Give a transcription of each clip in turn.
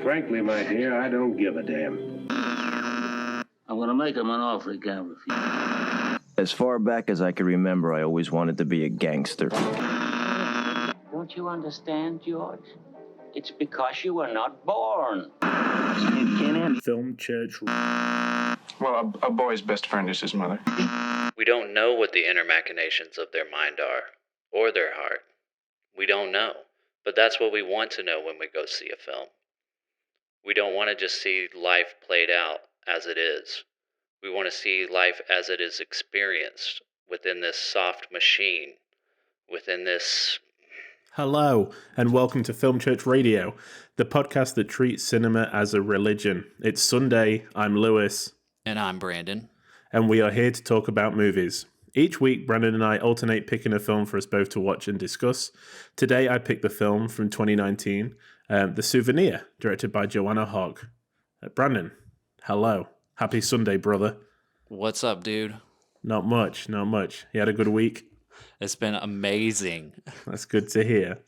Frankly, my dear, I don't give a damn. I'm gonna make him an offer he can't refuse. As far back as I can remember, I always wanted to be a gangster. Don't you understand, George? It's because you were not born. Film Church. Well, a boy's best friend is his mother. We don't know what the inner machinations of their mind are, or their heart. We don't know, but that's what we want to know when we go see a film. We don't want to just see life played out as it is. We want to see life as it is experienced within this soft machine, within this... Hello, and welcome to Film Church Radio, the podcast that treats cinema as a religion. It's Sunday, I'm Lewis. And I'm Branden. And we are here to talk about movies. Each week, Branden and I alternate picking a film for us both to watch and discuss. Today, I picked the film from 2019, The Souvenir, directed by Joanna Hogg. Branden, hello. Happy Sunday, brother. What's up, dude? Not much. You had a good week? It's been amazing. That's good to hear.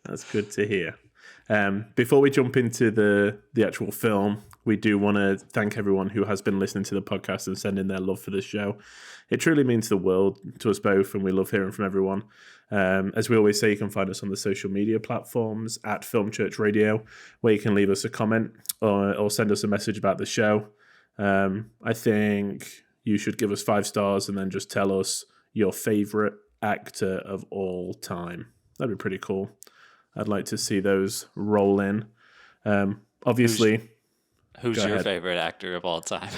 Before we jump into the actual film, we do want to thank everyone who has been listening to the podcast and sending their love for the show. It truly means the world to us both, and we love hearing from everyone. As we always say, you can find us on the social media platforms at Film Church Radio, where you can leave us a comment or send us a message about the show. I think you should give us 5 stars and then just tell us your favorite actor of all time. That'd be pretty cool. I'd like to see those roll in. Obviously, who's your favorite actor of all time?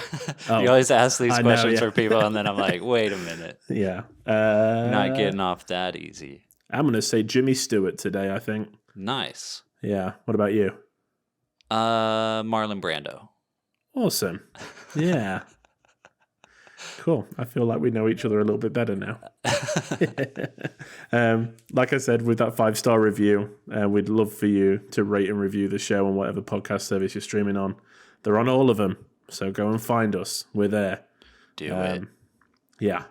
Oh, you always ask these questions for people, and then I'm like, wait a minute. Yeah. Not getting off that easy. I'm going to say Jimmy Stewart today, I think. Nice. Yeah. What about you? Marlon Brando. Awesome. Yeah. Cool. I feel like we know each other a little bit better now. Like I said, with that 5-star review, we'd love for you to rate and review the show on whatever podcast service you're streaming on. They're on all of them, so go and find us. We're there. Do it. Yeah.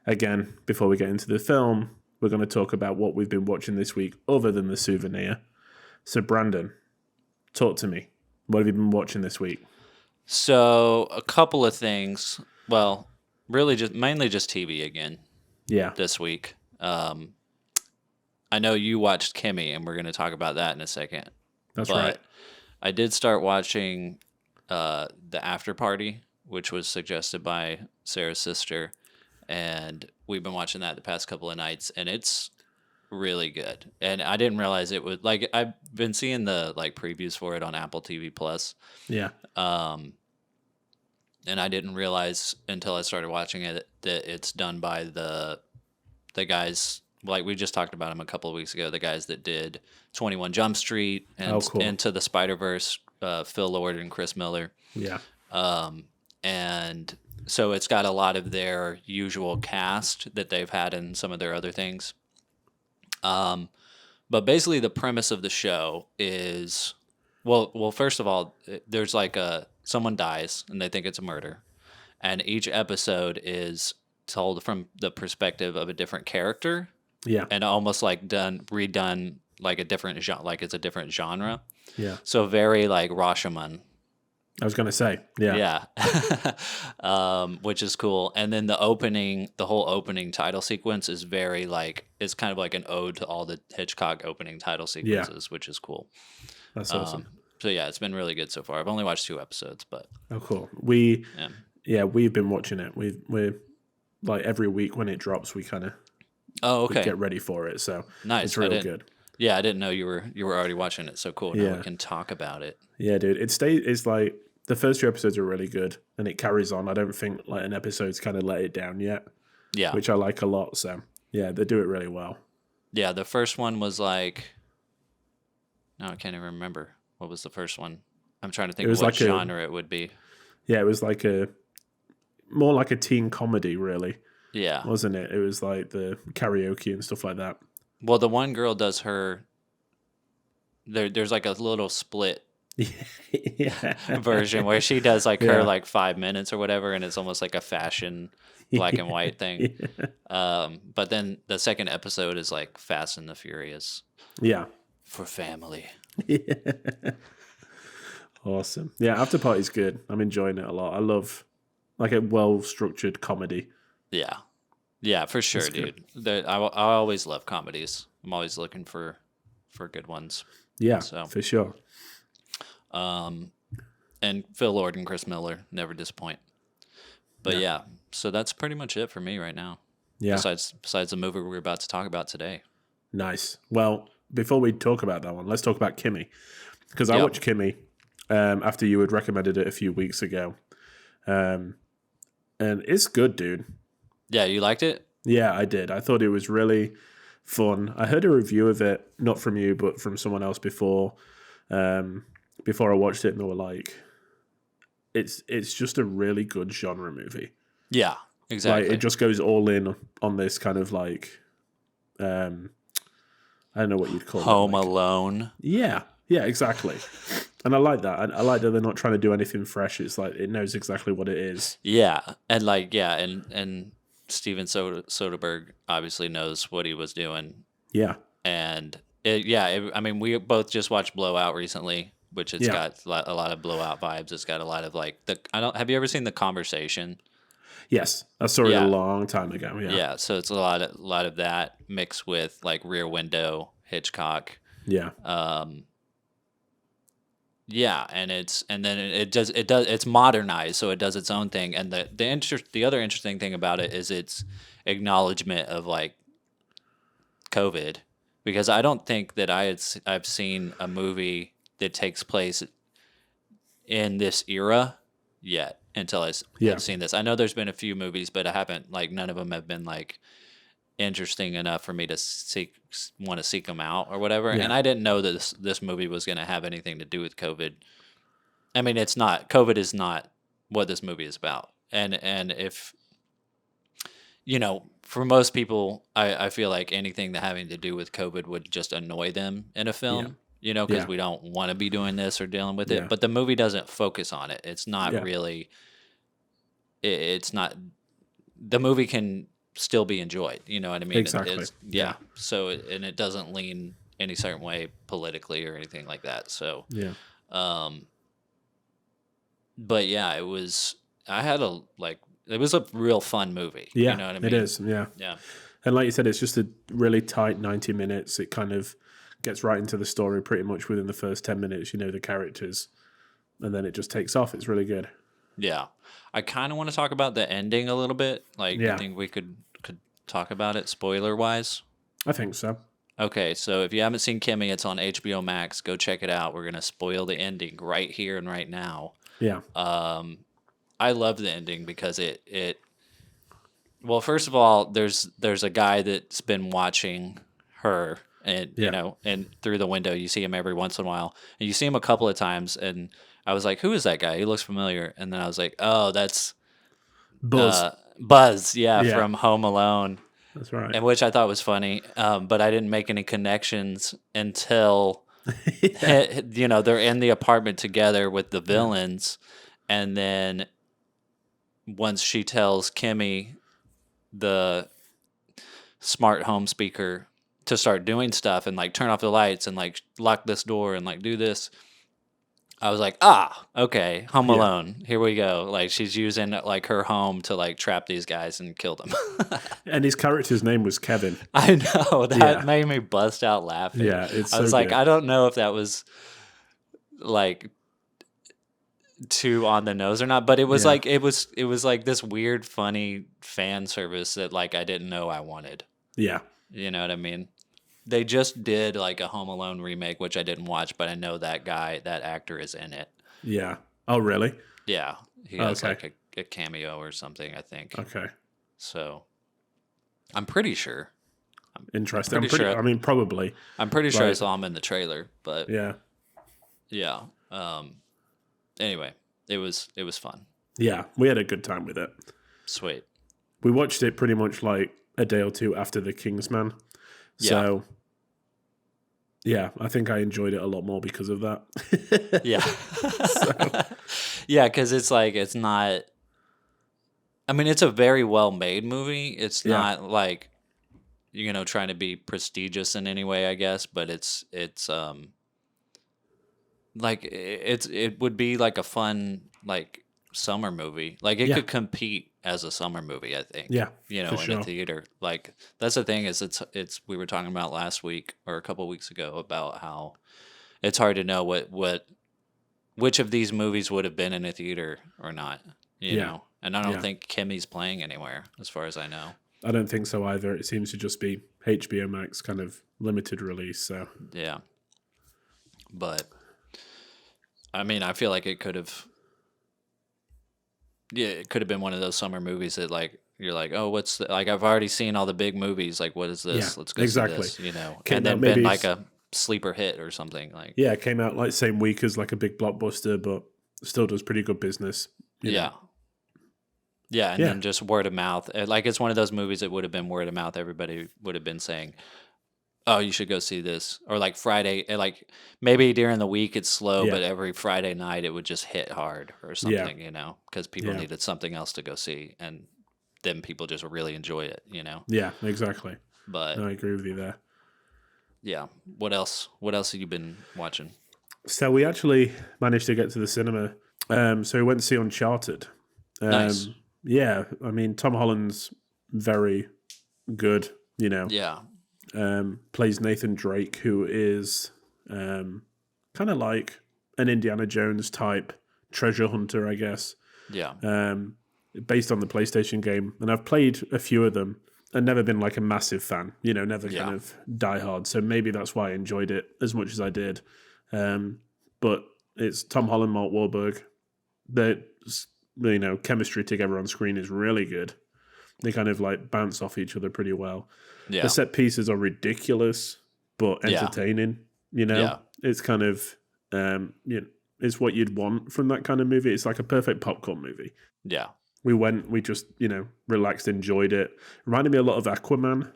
Again, before we get into the film, we're going to talk about what we've been watching this week other than The Souvenir. So, Branden, talk to me. What have you been watching this week? So, a couple of things. Well, really mainly just TV again. Yeah. This week. I know you watched Kimmy, and we're going to talk about that in a second. That's right. I did start watching The After Party, which was suggested by Sarah's sister, and we've been watching that the past couple of nights, and it's really good. And I didn't realize it was like I've been seeing the previews for it on Apple TV Plus. Yeah. And I didn't realize until I started watching it that it's done by the guys, like we just talked about them a couple of weeks ago, the guys that did 21 Jump Street and cool. Into the Spider-Verse, Phil Lord and Chris Miller. Yeah. And so it's got a lot of their usual cast that they've had in some of their other things. But basically the premise of the show is, well, first of all, there's someone dies and they think it's a murder, and each episode is told from the perspective of a different character. Yeah. And almost redone like a different genre, like it's a different genre. Yeah. So very like Rashomon. I was going to say, yeah. Yeah. Which is cool. And then the whole opening title sequence is very it's kind of like an ode to all the Hitchcock opening title sequences, which is cool. That's awesome. So yeah, it's been really good so far. I've only watched 2 episodes, but oh, cool. We've been watching it. We're like every week when it drops, we kind of we get ready for it. So nice. It's real good. Yeah, I didn't know you were already watching it. So cool. Now we can talk about it. Yeah, dude. It's like the first 2 episodes are really good, and it carries on. I don't think an episode's kind of let it down yet. Yeah, which I like a lot. So yeah, they do it really well. Yeah, the first one was no, I can't even remember. What was the first one? I'm trying to think of what genre it would be. Yeah, it was more like a teen comedy, really. Yeah. Wasn't it? It was like the karaoke and stuff like that. Well, the one girl does her... There's like a little split version where she does her 5 minutes or whatever, and it's almost like a fashion black and white thing. But then the second episode is like Fast and the Furious. Yeah. For family. Yeah. Awesome. Yeah, After Party's good. I'm enjoying it a lot. I love like a well-structured comedy. Yeah. Yeah, for sure, That's good. dude. I always love comedies. I'm always looking for good ones. Yeah, So, for sure. and Phil Lord and Chris Miller never disappoint. But yeah, so that's pretty much it for me right now. Yeah. Besides the movie we're about to talk about today. Nice. Well, before we talk about that one, let's talk about Kimmy. Because I Yep. watched Kimmy after you had recommended it a few weeks ago. And it's good, dude. Yeah, you liked it? Yeah, I did. I thought it was really fun. I heard a review of it, not from you, but from someone else before I watched it, and they were like, it's just a really good genre movie. Yeah, exactly. Like, it just goes all in on this kind of like, I don't know what you'd call Home it. Like, Alone. yeah, exactly. And I like that. I like that they're not trying to do anything fresh. It's like it knows exactly what it is. Yeah, and like and Steven Soderbergh obviously knows what he was doing, Yeah, and I mean, we both just watched Blowout recently, which it's got a lot of Blowout vibes. It's got a lot of like have you ever seen The Conversation? yes, I saw it Yeah. a long time ago. Yeah, so it's a lot of that mixed with like Rear Window, Hitchcock. Yeah, Yeah, and it's modernized, so it does its own thing. And the other interesting thing about it is its acknowledgement of like COVID, because I don't think that I've seen a movie that takes place in this era yet until I've seen this. I know there's been a few movies, but I haven't, like, none of them have been like interesting enough for me to want to seek them out or whatever. Yeah. And I didn't know that this movie was going to have anything to do with COVID. I mean, COVID is not what this movie is about. And if, for most people, I feel like anything that having to do with COVID would just annoy them in a film, because we don't want to be doing this or dealing with it. Yeah. But the movie doesn't focus on it. It's not Yeah. really, it's not, the movie can still be enjoyed. You know what I mean? Exactly. Yeah. So, and it doesn't lean any certain way politically or anything like that. So, yeah. but yeah, it was a real fun movie. Yeah, You know what I mean? it is. Yeah. Yeah. And like you said, it's just a really tight 90 minutes. It kind of gets right into the story pretty much within the first 10 minutes. You know the characters, and then it just takes off. It's really good. Yeah. I kind of want to talk about the ending a little bit. Like, Yeah. I think we could talk about it spoiler-wise. I think so. Okay, so if you haven't seen Kimmy, it's on HBO Max. Go check it out. We're going to spoil the ending right here and right now. Yeah. I love the ending because well, first of all, there's a guy that's been watching her, and and through the window you see him every once in a while, and you see him a couple of times, and I was like, who is that guy? He looks familiar. And then I was like, oh, that's Buzz. Buzz, Yeah. from Home Alone, That's right. and which I thought was funny, but I didn't make any connections until they're in the apartment together with the villains, and then once she tells Kimmy, the smart home speaker, to start doing stuff and like turn off the lights and like lock this door and like do this, I was like, okay, Home Alone, here we go. Like, she's using like her home to like trap these guys and kill them. And his character's name was Kevin. I know, that made me bust out laughing. Yeah, it's I was so like, good. I don't know if that was like too on the nose or not, but it was like it was like this weird, funny fan service that like I didn't know I wanted. Yeah. You know what I mean? They just did like a Home Alone remake, which I didn't watch, but I know that actor is in it. Yeah. Oh, really? Yeah, he has Okay. like a cameo or something, I think. Okay. So I'm pretty sure. Interesting. pretty sure- I mean, probably. I'm pretty sure I Right. saw him in the trailer, but Yeah. yeah. Anyway, it was fun. Yeah. We had a good time with it. Sweet. We watched it pretty much like a day or two after The Kingsman. So, yeah, I think I enjoyed it a lot more because of that. Yeah. Yeah, because it's like, it's not, I mean, it's a very well made movie. It's not like, trying to be prestigious in any way, I guess, but it's like it would be like a fun like summer movie. Like it Yeah. could compete as a summer movie, I think. Yeah, You know, for in sure. a theater. Like that's the thing is it's we were talking about last week or a couple weeks ago about how it's hard to know which of these movies would have been in a theater or not, you Yeah. know. And I don't Yeah. think Kimmy's playing anywhere as far as I know. I don't think so either. It seems to just be HBO Max kind of limited release. So Yeah. But I mean, I feel like it could have been one of those summer movies that like you're like, "Oh, what's like I've already seen all the big movies. Like what is this? Yeah, Let's go exactly. see this," you know. Came And out then been maybe like a sleeper hit or something like. yeah, it came out like same week as like a big blockbuster, but still does pretty good business. you know. Yeah. Yeah, and Yeah. then just word of mouth. Like it's one of those movies that would have been word of mouth. Everybody would have been saying, "Oh, you should go see this." Or like Friday, like maybe during the week it's slow, Yeah. but every Friday night it would just hit hard or something, you know, because people Yeah. needed something else to go see, and then people just really enjoy it, you know. Yeah, exactly. But No, I agree with you there. yeah, what else? What else have you been watching? So we actually managed to get to the cinema. So we went to see Uncharted. Nice. Yeah, I mean Tom Holland's very good. You know, Yeah, plays Nathan Drake, who is kind of like an Indiana Jones type treasure hunter, I guess. yeah, Based on the PlayStation game, and I've played a few of them and never been like a massive fan, you know, never Yeah. kind of die hard. So maybe that's why I enjoyed it as much as I did. But it's Tom Holland, Mark Wahlberg. The chemistry together on screen is really good. They kind of like bounce off each other pretty well. yeah, The set pieces are ridiculous but Yeah. entertaining. You know, Yeah. it's kind of it's what you'd want from that kind of movie. It's like a perfect popcorn movie. yeah, We just, relaxed, enjoyed it. Reminded me a lot of Aquaman.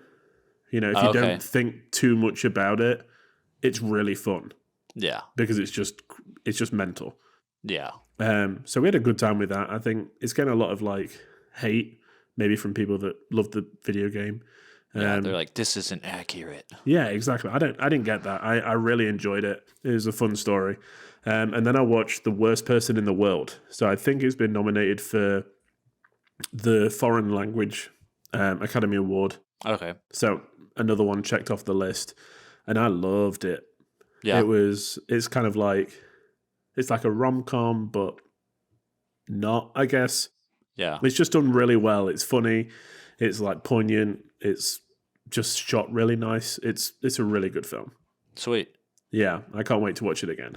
You know, if you Okay. don't think too much about it, it's really fun yeah, because it's just mental. yeah, So we had a good time with that. I think it's getting a lot of like hate, maybe from people that love the video game. yeah. They're like, this isn't accurate. Yeah, exactly. I didn't get that. I really enjoyed it. It was a fun story. And then I watched The Worst Person in the World. So I think it's been nominated for the Foreign Language Academy Award. Okay, So another one checked off the list. And I loved it. yeah, It's kind of like, it's like a rom-com, but not, I guess. yeah, It's just done really well. It's funny. It's like poignant. It's just shot really nice. It's a really good film. sweet. Yeah, I can't wait to watch it again.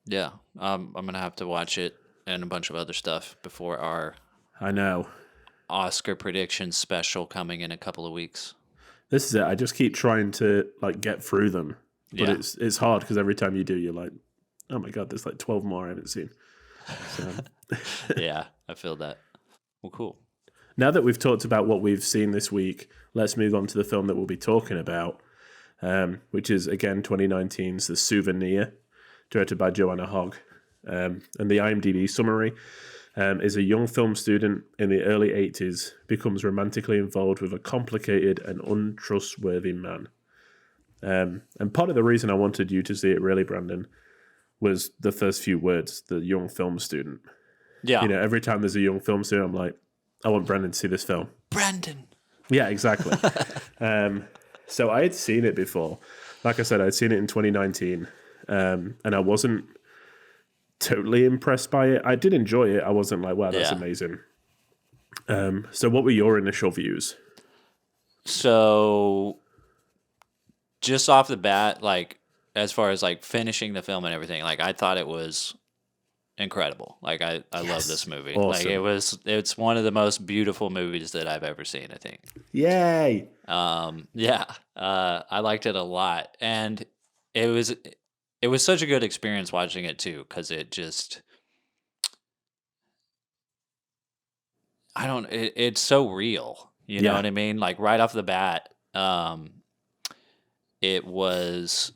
Yeah, I'm gonna have to watch it and a bunch of other stuff before our I know. Oscar prediction special coming in a couple of weeks. This is it. I just keep trying to like get through them, but Yeah. it's hard because every time you do, you're like, oh my god, there's like 12 more I haven't seen. So Yeah, I feel that. Well, cool. now that we've talked about what we've seen this week, let's move on to the film that we'll be talking about, which is again 2019's The Souvenir, directed by Joanna Hogg. And the IMDb summary is a young film student in the early 80s becomes romantically involved with a complicated and untrustworthy man. And part of the reason I wanted you to see it really, Brandon, was the first few words, the young film student. Yeah, You know, every time there's a young film student, I'm like, I want Brandon to see this film. Brandon. Yeah, exactly. So I had seen it before. Like I said, I'd seen it in 2019, and I wasn't totally impressed by it. I did enjoy it. I wasn't like, wow, that's Yeah. amazing. So what were your initial views? So, just off the bat, like as far as like finishing the film and everything, like I thought it was incredible. Like I love this movie. Like Awesome. it's one of the most beautiful movies that I've ever seen, I think. Yay! Yeah, I liked it a lot, and it was such a good experience watching it too, because it just it's so real. You know Yeah. what I mean? Like right off the bat, it was,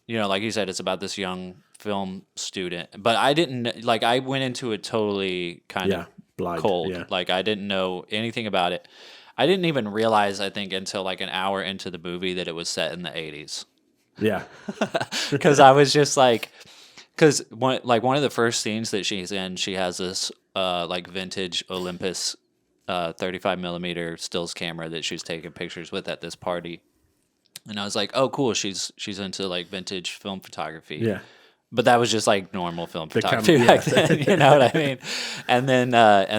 like you said, it's about this young film student, but I didn't like. I went into it totally kind Yeah, of blind. cold. Yeah. Like I didn't know anything about it. I didn't even realize, I think, until like an hour into the movie that it was set in the 80s. Yeah. Because I was just like, Because one of the first scenes that she's in, she has this like vintage Olympus 35 millimeter stills camera that she's taking pictures with at this party, and I was like, oh cool, she's into like vintage film photography. Yeah. But that was just like normal film The photography camera, back then, you know what I mean? And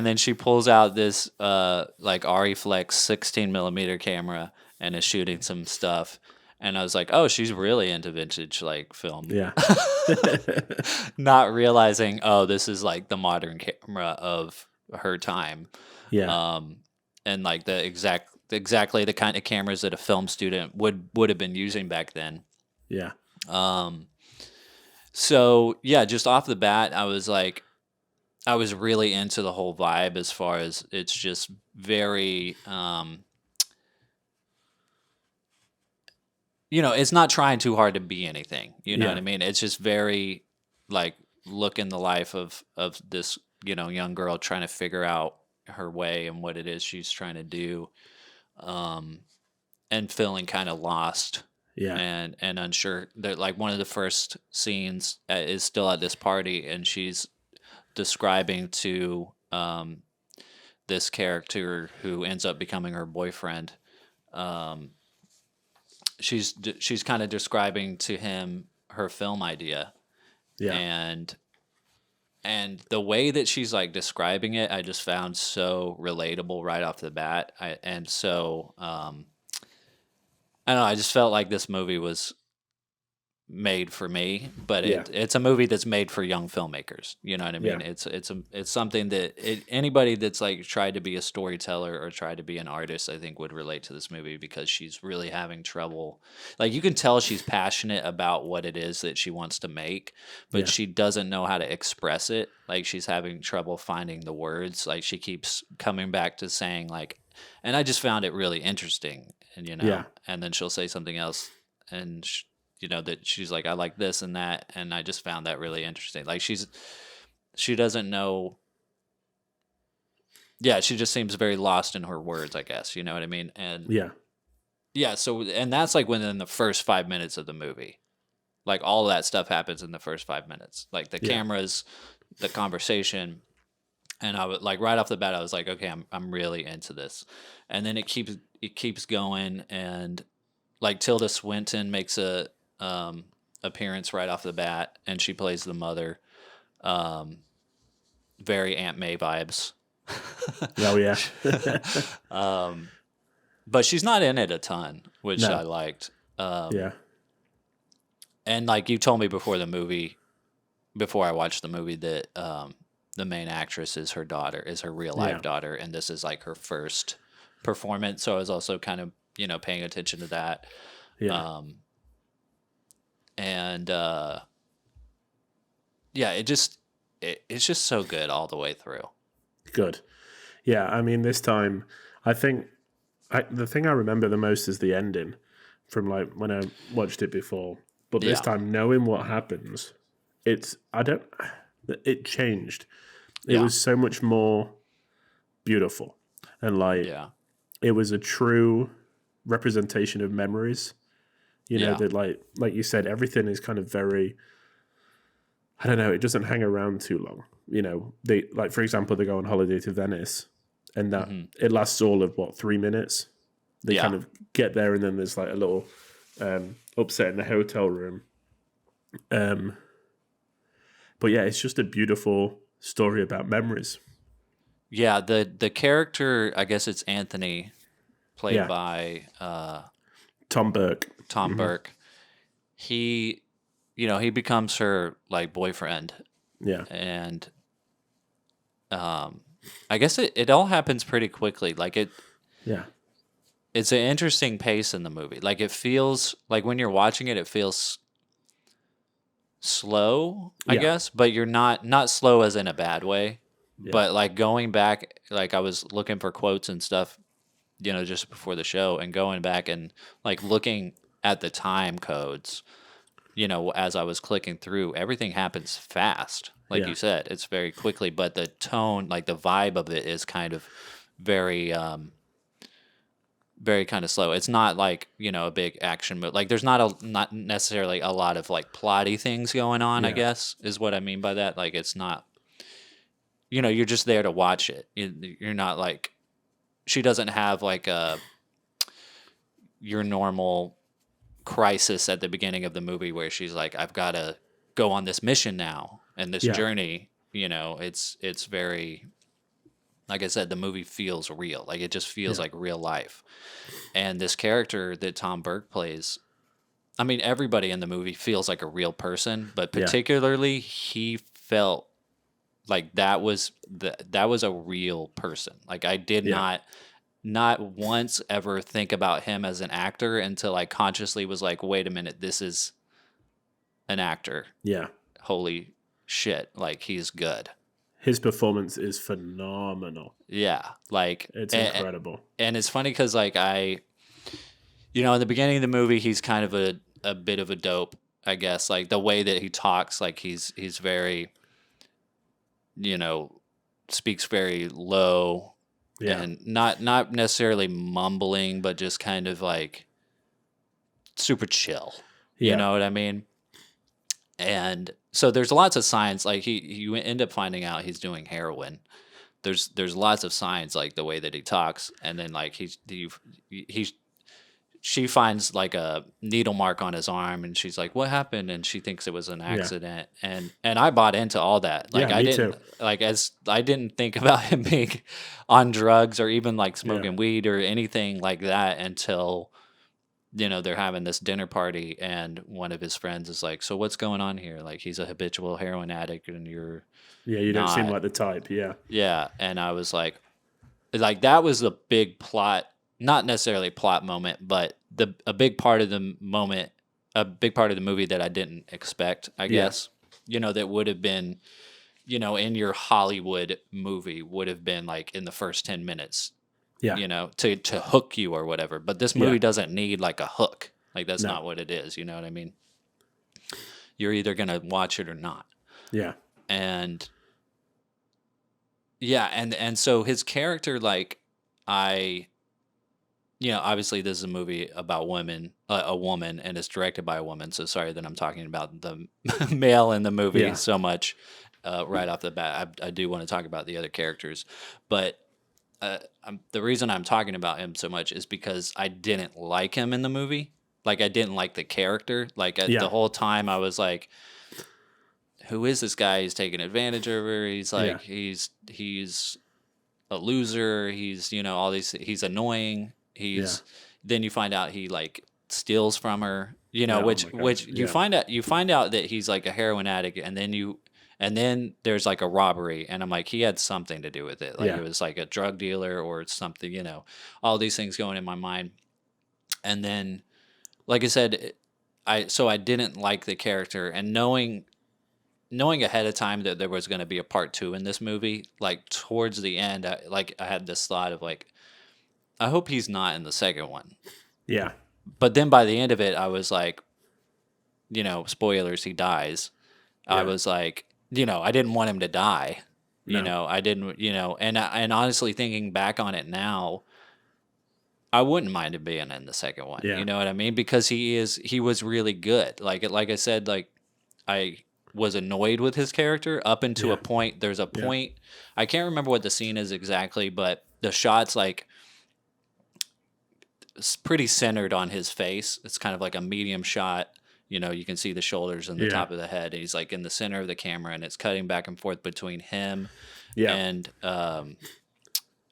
then she pulls out this like Ariflex 16 millimeter camera and is shooting some stuff. And I was like, oh, she's really into vintage like film. Yeah. Not realizing, oh, this is like the modern camera of her time. Yeah. And like exactly the kind of cameras that a film student would have been using back then. Yeah. So yeah, just off the bat, I was really into the whole vibe as far as it's just very, it's not trying too hard to be anything. You know Yeah. what I mean? It's just very like look in the life of this, young girl trying to figure out her way and what it is she's trying to do, and feeling kind of lost. Yeah. And unsure. That like one of the first scenes is still at this party, and she's describing to this character who ends up becoming her boyfriend. She's kind of describing to him her film idea, Yeah. and the way that she's like describing it, I just found so relatable right off the bat. I don't know. I just felt like this movie was made for me, but it's a movie that's made for young filmmakers. You know what I mean? Yeah. It's something that anybody that's like tried to be a storyteller or tried to be an artist, I think would relate to this movie, because she's really having trouble. Like you can tell she's passionate about what it is that she wants to make, but Yeah. she doesn't know how to express it. Like she's having trouble finding the words. Like she keeps coming back to saying like, and I just found it really interesting. And, Yeah. and then she'll say something else, and that she's like, I like this and that. And I just found that really interesting. Like she doesn't know. Yeah. She just seems very lost in her words, I guess. You know what I mean? And Yeah. so, and that's like within the first 5 minutes of the movie, like all of that stuff happens in the first 5 minutes, like the cameras, the conversation. And I was like, right off the bat, I was like, okay, I'm really into this. And then it keeps going, and like Tilda Swinton makes a appearance right off the bat, and she plays the mother. Very Aunt May vibes. Oh yeah. But she's not in it a ton, which No. I liked. Yeah. And like you told me before I watched the movie, that the main actress is her daughter, is her real life daughter, and this is like her first performance. So I was also kind of paying attention to that. Yeah. It's just so good all the way through. Good. Yeah. I mean, this time, I think the thing I remember the most is the ending from like when I watched it before. But this time, knowing what happens, it changed. It was so much more beautiful, and like it was a true representation of memories. You know, that like you said, everything is kind of very, I don't know, it doesn't hang around too long. You know, they, like, for example, they go on holiday to Venice, and that it lasts all of 3 minutes. They kind of get there, and then there's like a little upset in the hotel room. But yeah, it's just a beautiful story about memories. Yeah, the character, I guess it's Anthony, played by Tom Burke. Burke. He, he becomes her like boyfriend. Yeah. And I guess it all happens pretty quickly. Like it's an interesting pace in the movie. Like it feels like when you're watching it, it feels slow, I guess, but you're not slow as in a bad way. Yeah. But like going back, like I was looking for quotes and stuff, just before the show, and going back and like looking at the time codes, as I was clicking through, everything happens fast. Like you said, it's very quickly, but the tone, like the vibe of it is kind of very, very kind of slow. It's not like, you know, a big action movie. Like there's not necessarily a lot of like plotty things going on, I guess, is what I mean by that. Like it's not, you know, you're just there to watch it. You're not like, she doesn't have like your normal crisis at the beginning of the movie where she's like, I've got to go on this mission now and this journey. You know, it's very, like I said, the movie feels real. Like it just feels like real life. And this character that Tom Burke plays, I mean, everybody in the movie feels like a real person, but particularly he felt like that was a real person. Like I did not once ever think about him as an actor until I consciously was like, wait a minute, this is an actor. Yeah. Holy shit. Like he's good. His performance is phenomenal. Yeah. Like it's incredible. And it's funny because like you know, in the beginning of the movie, he's kind of a bit of a dope, I guess. Like the way that he talks, like he's very, you know, speaks very low. Yeah. And not necessarily mumbling, but just kind of like super chill. You know what I mean? And so there's lots of signs. Like you end up finding out he's doing heroin. There's lots of signs, like the way that he talks, and then like she finds like a needle mark on his arm, and she's like, "What happened?" And she thinks it was an accident, and I bought into all that. Like I didn't too. Like as I didn't think about him being on drugs or even like smoking weed or anything like that until, you know, they're having this dinner party, and one of his friends is like, "So what's going on here? Like he's a habitual heroin addict, and you're you don't seem like the type." Yeah, and I was like that was a big plot. Not necessarily a plot moment, but a big part of the moment, a big part of the movie that I didn't expect, I guess. You know, that would have been, you know, in your Hollywood movie would have been like in the first 10 minutes, you know, to hook you or whatever. But this movie doesn't need like a hook. Like that's not what it is. You know what I mean? You're either going to watch it or not. Yeah. And and so his character, like you know, obviously this is a movie about women, a woman, and it's directed by a woman. So sorry that I'm talking about the male in the movie so much right off the bat. I do want to talk about the other characters, but the reason I'm talking about him so much is because I didn't like him in the movie. Like I didn't like the character. Like the whole time I was like, who is this guy? He's taking advantage of her. He's like, he's a loser. He's, you know, all these, he's annoying. Then you find out he like steals from her, you know, which you find out that he's like a heroin addict, and then there's like a robbery, and I'm like, he had something to do with it. Like it was like a drug dealer or something, you know, all these things going in my mind. And then, like I said, I didn't like the character, and knowing ahead of time that there was going to be a part 2 in this movie, like towards the end, I had this thought of like, I hope he's not in the second one. Yeah. But then by the end of it, I was like, you know, spoilers, he dies. I was like, you know, I didn't want him to die. No. You know, I didn't, you know, and honestly thinking back on it now, I wouldn't mind him being in the second one. You know what I mean? Because he was really good. Like I said, like I was annoyed with his character up until a point. There's a point, I can't remember what the scene is exactly, but the shot's like, it's pretty centered on his face. It's kind of like a medium shot. You know, you can see the shoulders and the top of the head. And he's like in the center of the camera, and it's cutting back and forth between him and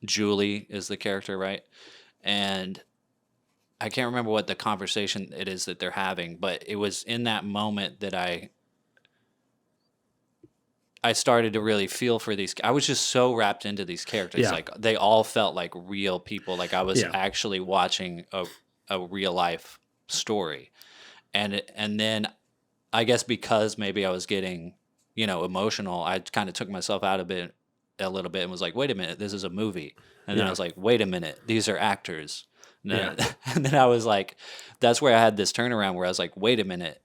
Julie is the character, right? And I can't remember what the conversation it is that they're having, but it was in that moment that I started to really feel for these. I was just so wrapped into these characters. Like they all felt like real people. Like I was actually watching a real life story. And then I guess because maybe I was getting, you know, emotional, I kind of took myself out of it a little bit and was like, wait a minute, this is a movie. And then I was like, wait a minute, these are actors. And then I was like, that's where I had this turnaround where I was like, wait a minute,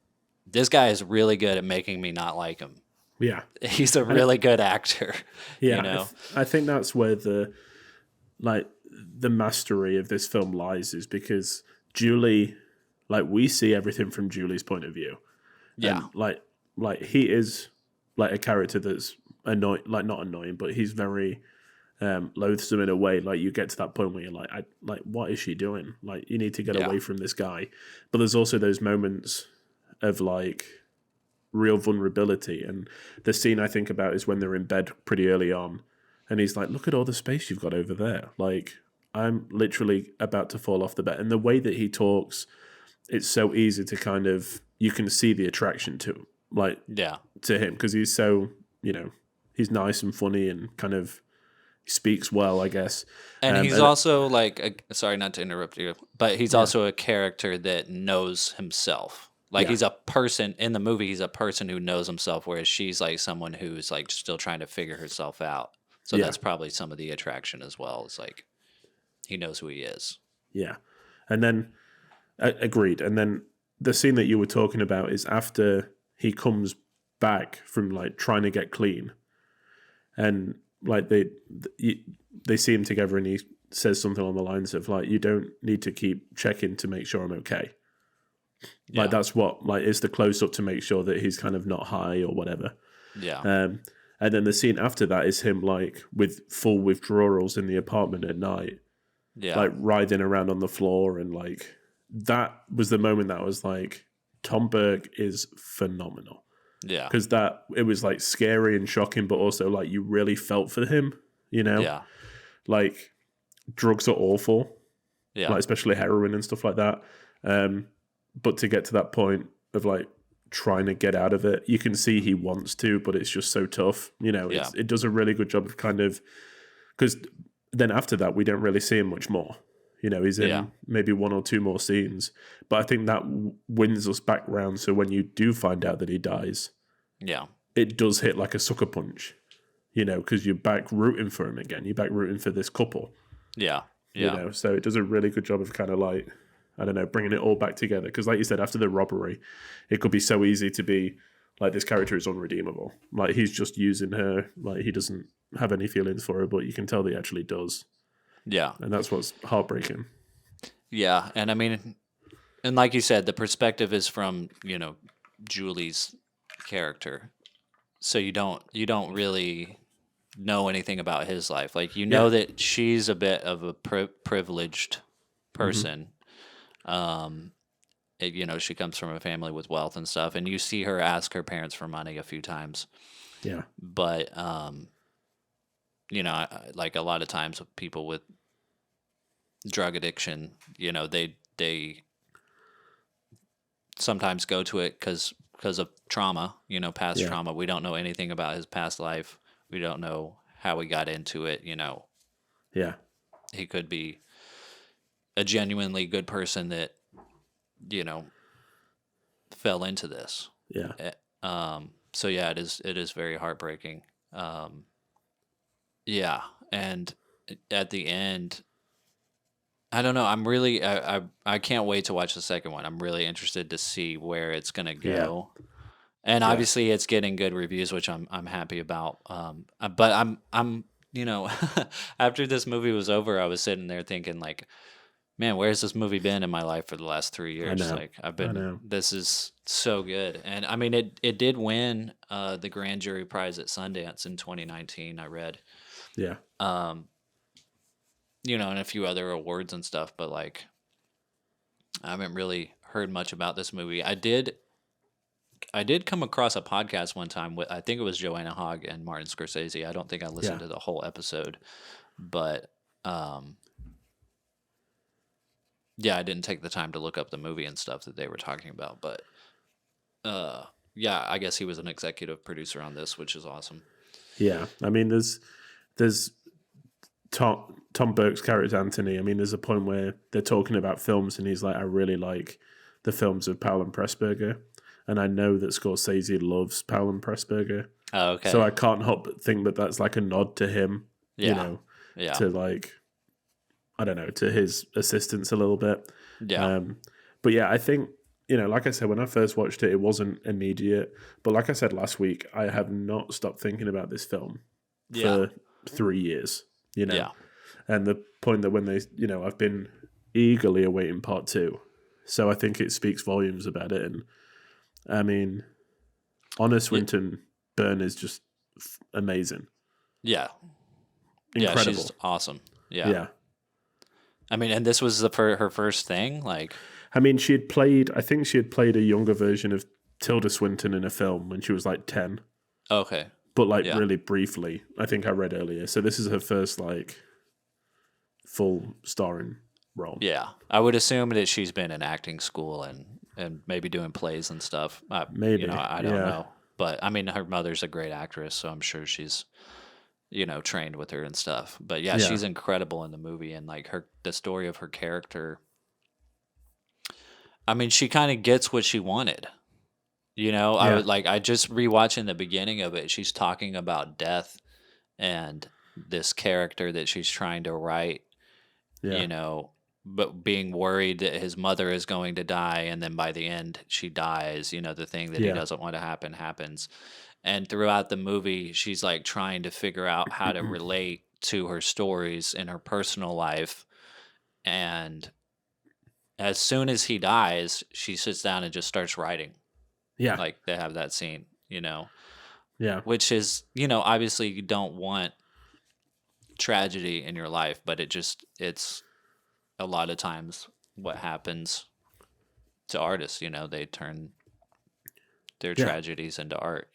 this guy is really good at making me not like him. Yeah. He's a really good actor. Yeah. You know? I think that's where the mastery of this film lies is because Julie, like, we see everything from Julie's point of view. Yeah. And like he is like a character that's annoying, like not annoying, but he's very loathsome in a way. Like, you get to that point where you're like, what is she doing? Like, you need to get away from this guy. But there's also those moments of like real vulnerability. And the scene I think about is when they're in bed pretty early on, and he's like, look at all the space you've got over there. Like, I'm literally about to fall off the bed. And the way that he talks, it's so easy to kind of, you can see the attraction to, like, to him, because he's so, you know, he's nice and funny and kind of speaks well, I guess. And he's also like, sorry not to interrupt you, but he's also a character that knows himself. Like, he's a person in the movie. He's a person who knows himself, whereas she's like someone who's like still trying to figure herself out. So that's probably some of the attraction as well. It's like he knows who he is. Yeah. And then, agreed. And then the scene that you were talking about is after he comes back from like trying to get clean, and like they see him together, and he says something along the lines of like, you don't need to keep checking to make sure I'm okay. Like, that's what, like, is the close up to make sure that he's kind of not high or whatever. Yeah. And then the scene after that is him like with full withdrawals in the apartment at night. Yeah. Like writhing around on the floor, and like that was the moment that I was like, Tom Burke is phenomenal. Yeah. Because it was like scary and shocking, but also like you really felt for him, you know? Yeah. Like, drugs are awful. Yeah. Like, especially heroin and stuff like that. But to get to that point of like trying to get out of it, you can see he wants to, but it's just so tough. You know, it does a really good job of kind of, because then after that, we don't really see him much more. You know, he's in maybe one or two more scenes, but I think that wins us back round. So when you do find out that he dies, it does hit like a sucker punch, you know, because you're back rooting for him again. You're back rooting for this couple. Yeah. You know, so it does a really good job of kind of like, I don't know, bringing it all back together. Because like you said, after the robbery, it could be so easy to be like, this character is unredeemable. Like, he's just using her. Like, he doesn't have any feelings for her, but you can tell that he actually does. Yeah. And that's what's heartbreaking. Yeah. And I mean, and like you said, the perspective is from, you know, Julie's character. So you don't really know anything about his life. Like, you know that she's a bit of a privileged person. You know, she comes from a family with wealth and stuff, and you see her ask her parents for money a few times. Yeah. But, you know, like a lot of times with people with drug addiction, you know, they sometimes go to it because of trauma, you know, past trauma. We don't know anything about his past life. We don't know how he got into it, you know. Yeah. He could be a genuinely good person that, you know, fell into this. Yeah. So yeah, it is very heartbreaking. Yeah, and at the end, I don't know. I'm really I can't wait to watch the second one. I'm really interested to see where it's gonna go. Yeah. And obviously, it's getting good reviews, which I'm happy about. But I'm you know, after this movie was over, I was sitting there thinking like, man, where's this movie been in my life for the last 3 years? Like, this is so good. And I mean, it did win the Grand Jury Prize at Sundance in 2019, I read. Yeah. You know, and a few other awards and stuff, but like, I haven't really heard much about this movie. I did come across a podcast one time with, I think it was Joanna Hogg and Martin Scorsese. I don't think I listened to the whole episode, but yeah, I didn't take the time to look up the movie and stuff that they were talking about, but yeah, I guess he was an executive producer on this, which is awesome. Yeah, I mean, there's Tom Burke's character Anthony. I mean, there's a point where they're talking about films, and he's like, "I really like the films of Powell and Pressburger," and I know that Scorsese loves Powell and Pressburger. Oh, okay. So I can't help but think that that's like a nod to him. You know, to like, I don't know, to his assistants a little bit. Yeah. But yeah, I think, you know, like I said, when I first watched it, it wasn't immediate. But like I said last week, I have not stopped thinking about this film for 3 years, you know? And the point that when they, I've been eagerly awaiting part 2. So I think it speaks volumes about it. And I mean, Anna Swinton Byrne is just amazing. Yeah. Incredible. Yeah, she's awesome. Yeah. Yeah. I mean, and this was her first thing? Like, I mean, I think she had played a younger version of Tilda Swinton in a film when she was like 10. okay. But like really briefly, I think I read earlier. So this is her first like full starring role. Yeah. I would assume that she's been in acting school and maybe doing plays and stuff. Maybe. I don't know. But I mean, her mother's a great actress, so I'm sure she's, trained with her and stuff. But yeah, she's incredible in the movie, and like the story of her character. I mean, she kind of gets what she wanted. I just rewatching the beginning of it. She's talking about death and this character that she's trying to write. But being worried that his mother is going to die, and then by the end she dies. The thing that he doesn't want to happen happens. And throughout the movie, she's like trying to figure out how to relate to her stories in her personal life. And as soon as he dies, she sits down and just starts writing. Yeah. Like they have that scene, Yeah. Which is, obviously you don't want tragedy in your life, but it's a lot of times what happens to artists, they turn their tragedies into art,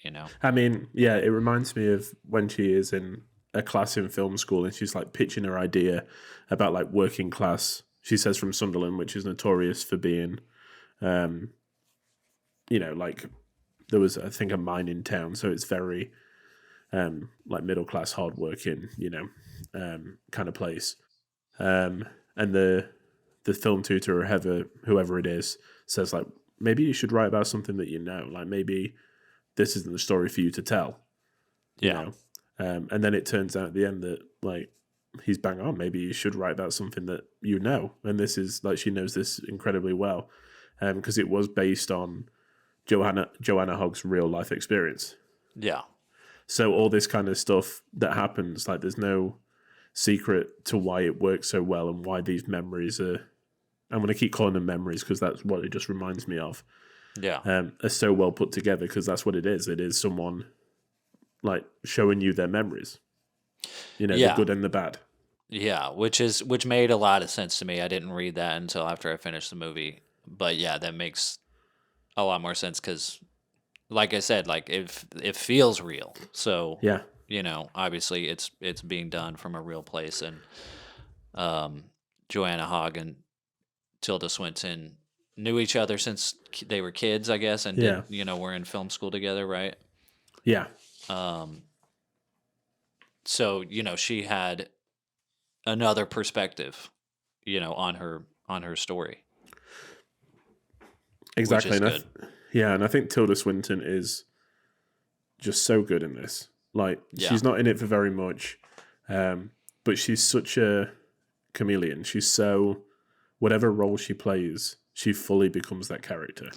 I mean, yeah, it reminds me of when she is in a class in film school and she's like pitching her idea about like working class. She says from Sunderland, which is notorious for being, like there was, I think, a mine in town. So it's very like middle class, hardworking, kind of place. And the film tutor or whoever it is says like, maybe you should write about something that like maybe this isn't the story for you to tell. And then it turns out at the end that like he's bang on. Maybe you should write about something that and this is like she knows this incredibly well, because it was based on Joanna Hogg's real life experience. Yeah. So all this kind of stuff that happens, like there's no secret to why it works so well and why these memories are. I'm going to keep calling them memories because that's what it just reminds me of. Yeah. Are so well put together because that's what it is. It is someone like showing you their memories, the good and the bad. Yeah, which made a lot of sense to me. I didn't read that until after I finished the movie, but yeah, that makes a lot more sense because, like I said, like it feels real. So yeah, obviously it's being done from a real place, and Joanna Hogg and Tilda Swinton knew each other since they were kids, I guess, and were in film school together, right? Yeah. So she had another perspective, on her story. Exactly. Which is good. And I think Tilda Swinton is just so good in this. Like she's not in it for very much, but she's such a chameleon. She's so whatever role she plays, she fully becomes that character.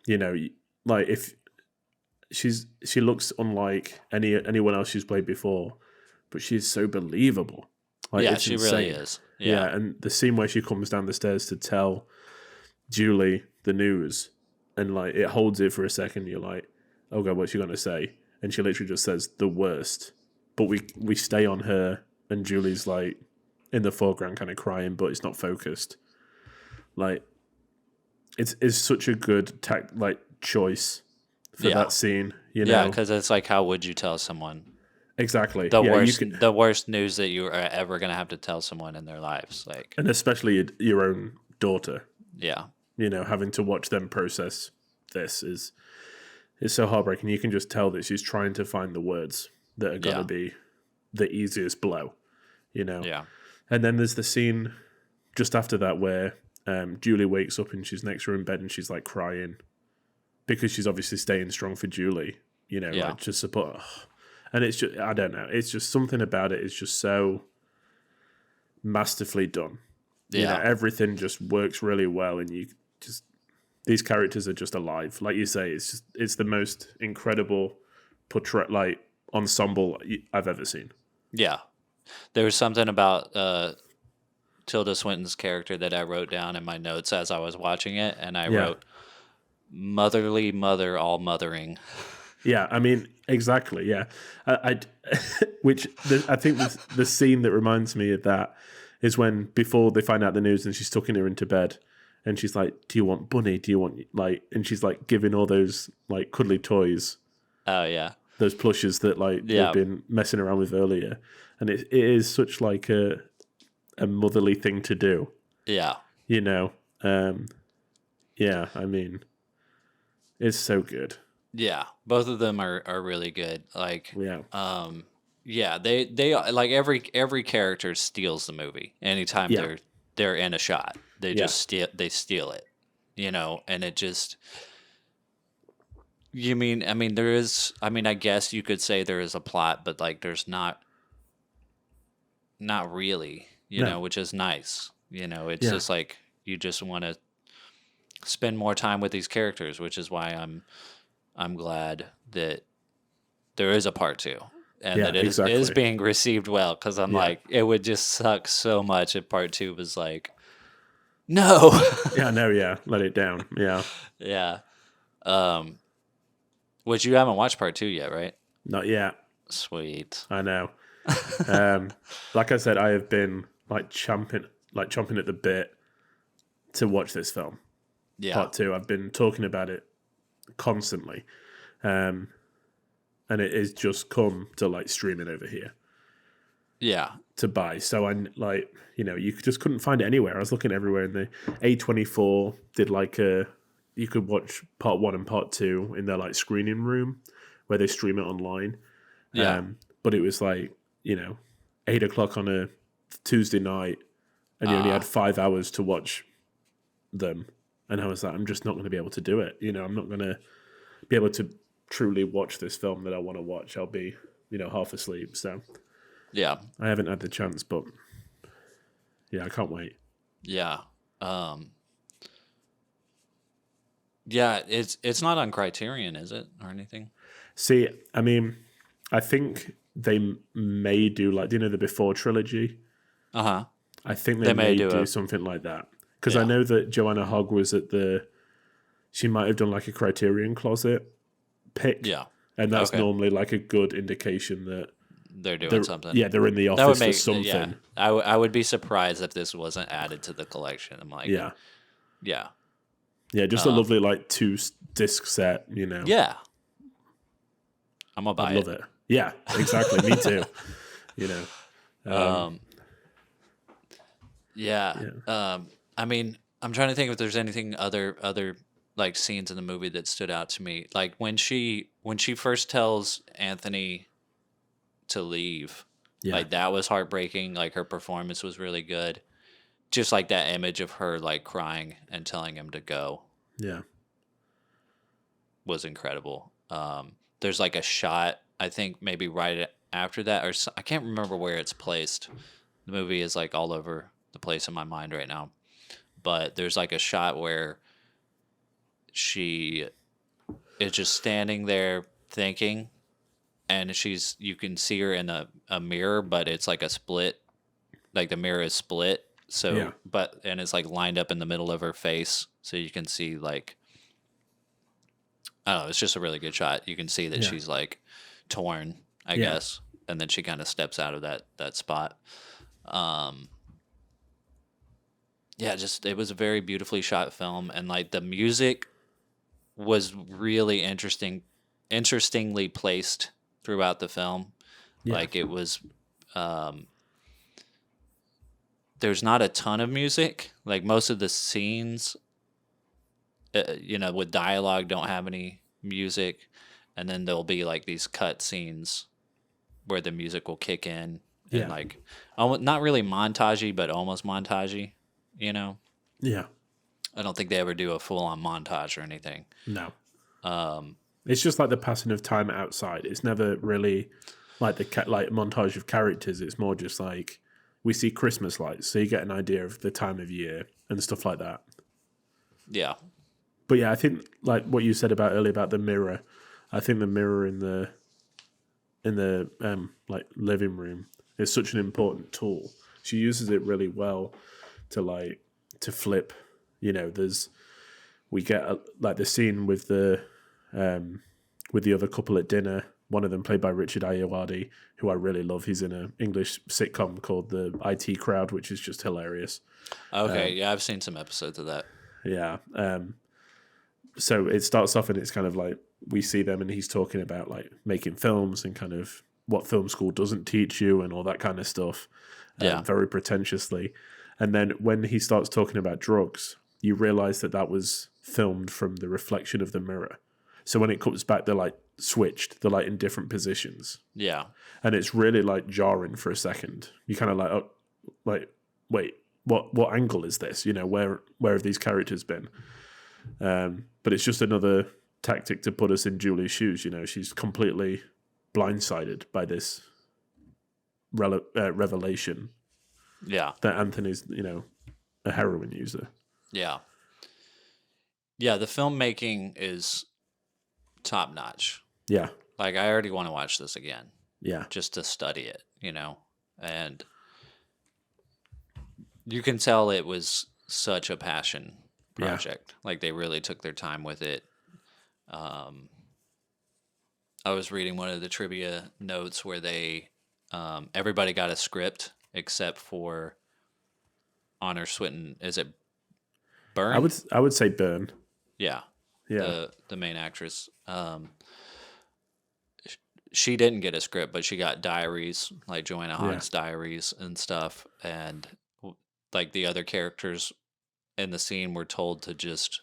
Like if she looks unlike anyone else she's played before, but she's so believable. Like, yeah, it's she insane. really is. Yeah, and the scene where she comes down the stairs to tell Julie the news, and like it holds it for a second. You're like, oh god, what's she gonna say? And she literally just says the worst. But we stay on her, and Julie's like in the foreground, kind of crying, but it's not focused. Like it's such a good choice for that scene. Yeah, because it's like, how would you tell someone? Exactly. The worst news that you are ever going to have to tell someone in their lives, like, and especially your own daughter. Yeah. Having to watch them process this is so heartbreaking. You can just tell that she's trying to find the words that are going to be the easiest blow. Yeah. And then there's the scene just after that where Julie wakes up and she's next to her in bed and she's like crying because she's obviously staying strong for Julie. Like to support. And it's just, I don't know. It's just something about it is just so masterfully done. Yeah. Everything just works really well. And these characters are just alive. Like you say, it's the most incredible portrait, like ensemble I've ever seen. Yeah. there was something about Tilda Swinton's character that I wrote down in my notes as I was watching it, and I wrote motherly mother all mothering. Yeah, I mean, exactly. Yeah, I think the scene that reminds me of that is when before they find out the news and she's tucking her into bed, and she's like, "Do you want Bunny? Do you want like?" And she's like giving all those like cuddly toys. Oh yeah, those plushes that like they've been messing around with earlier, and it is such like a motherly thing to do. Yeah, you know. Yeah, I mean, it's so good. Yeah, both of them are really good. Like, yeah, yeah, they like every character steals the movie anytime they're in a shot. They just steal it, you know, and it just. I mean, there is. I mean, I guess you could say there is a plot, but like, there's not really, you know, which is nice. You know, it's just like you just want to spend more time with these characters, which is why I'm glad that there is a part 2 and that it is being received well, because I'm like, it would just suck so much if part 2 was like, no. Let it down. Yeah. Which you haven't watched part 2 yet, right? Not yet. Sweet. I know. Like I said, I have been like chomping at the bit to watch this film. Yeah. Part 2. I've been talking about it constantly, and it has just come to like streaming over here. Yeah. To buy. So I like, you know, you just couldn't find it anywhere. I was looking everywhere, and the A24 did like you could watch part 1 and part 2 in their like screening room where they stream it online. Yeah. But it was like, you know, 8:00 on a Tuesday night, and you only had 5 hours to watch them. And I was like, I'm just not going to be able to do it. You know, I'm not going to be able to truly watch this film that I want to watch. I'll be, you know, half asleep. So yeah, I haven't had the chance, but yeah, I can't wait. Yeah. Yeah, it's not on Criterion, is it, or anything? See, I mean, I think they may do like, do you know the Before trilogy? Uh-huh. I think they may do something like that. Because I know that Joanna Hogg was she might have done like a Criterion Closet pick. Yeah. And that's normally like a good indication that they're doing something. Yeah, they're in the office for something. Yeah. I would be surprised if this wasn't added to the collection. I'm like, yeah. Yeah, just a lovely like 2-disc set, you know. Yeah. I'm going to buy it. I love it. Yeah, exactly. Me too. You know. I mean, I'm trying to think if there's anything other like scenes in the movie that stood out to me. Like when she first tells Anthony to leave, like that was heartbreaking. Like her performance was really good. Just like that image of her like crying and telling him to go. Yeah. Was incredible. There's like a shot, I think maybe right after that, or I can't remember where it's placed. The movie is like all over the place in my mind right now. But there's like a shot where she is just standing there thinking, and you can see her in a mirror, but it's like a split, like the mirror is split. So, and it's like lined up in the middle of her face. So you can see like, I don't know, it's just a really good shot. You can see that she's like torn, I guess. And then she kind of steps out of that spot. It was a very beautifully shot film, and like the music was really interestingly placed throughout the film. Like it was, there's not a ton of music. Like most of the scenes, you know, with dialogue don't have any music, and then there'll be like these cut scenes where the music will kick in and like not really montagey, but almost montagey. You know? Yeah. I don't think they ever do a full-on montage or anything. No. It's just like the passing of time outside. It's never really like like montage of characters. It's more just like we see Christmas lights, so you get an idea of the time of year and stuff like that. Yeah. But yeah, I think like what you said earlier about the mirror. I think the mirror in the like living room It's such an important tool. She uses it really well to flip. We get like the scene with the other couple at dinner. One of them played by Richard Ayoade, who I really love. He's in an English sitcom called The IT Crowd, which is just hilarious. Okay, yeah, I've seen some episodes of that. Yeah. So it starts off and it's kind of like we see them and he's talking about like making films and kind of what film school doesn't teach you and all that kind of stuff. Very pretentiously. And then when he starts talking about drugs, you realize that was filmed from the reflection of the mirror. So when it comes back, they're like switched. They're like in different positions. Yeah. And it's really like jarring for a second. You kind of like, oh, like, wait, what angle is this? Where have these characters been? But it's just another tactic to put us in Julie's shoes. She's completely blindsided by this revelation. Yeah. That Anthony's, a heroin user. Yeah. Yeah, the filmmaking is top notch. Yeah. Like, I already want to watch this again. Yeah. Just to study it, and you can tell it was such a passion project. Yeah. Like, they really took their time with it. I was reading one of the trivia notes where they, everybody got a script except for Honor Swinton. Is it Byrne? I would say Byrne. Yeah. Yeah. The main actress. She didn't get a script, but she got diaries, like Joanna Hogg's diaries and stuff. And like the other characters in the scene were told to just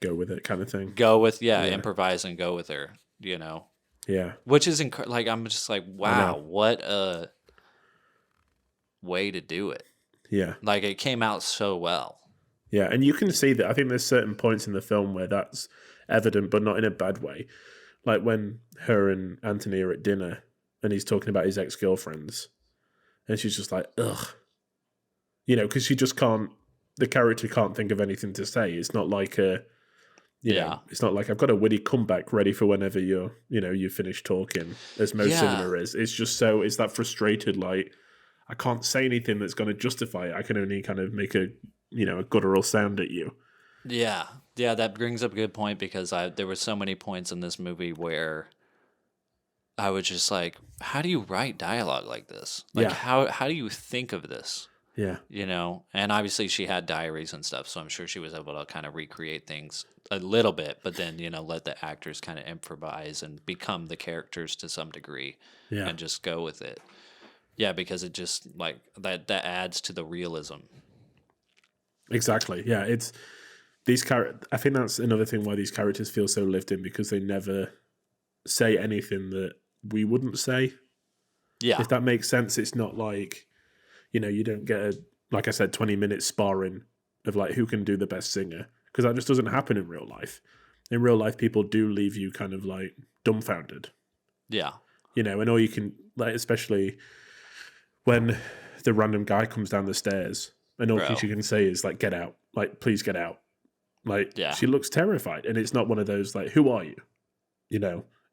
go with it, kind of thing. Go with, improvise and go with her, Yeah. Which is like, I'm just like, wow, what a way to do it. Yeah. Like, it came out so well. Yeah, and you can see that. I think there's certain points in the film where that's evident, but not in a bad way. Like when her and Anthony are at dinner and he's talking about his ex-girlfriends and she's just like, ugh. Because she just can't, the character can't think of anything to say. It's not like it's not like I've got a witty comeback ready for whenever you finish talking, as most Souvenir is. It's just it's that frustrated, like, I can't say anything that's going to justify it. I can only kind of make a guttural sound at you. Yeah. Yeah, that brings up a good point because there were so many points in this movie where I was just like, how do you write dialogue like this? Like, how do you think of this? Yeah. And obviously she had diaries and stuff, so I'm sure she was able to kind of recreate things a little bit, but then, let the actors kind of improvise and become the characters to some degree and just go with it. Yeah, because it just, like, that adds to the realism. Exactly. Yeah, it's these I think that's another thing why these characters feel so lived in, because they never say anything that we wouldn't say. Yeah. If that makes sense, it's not like, you don't get like I said, 20 minutes sparring of like who can do the best singer, because that just doesn't happen in real life. In real life, people do leave you kind of like dumbfounded. Yeah. And all you can, like, especially when the random guy comes down the stairs and all she can say is like, get out, like, please get out. Like, she looks terrified, and it's not one of those like, who are you?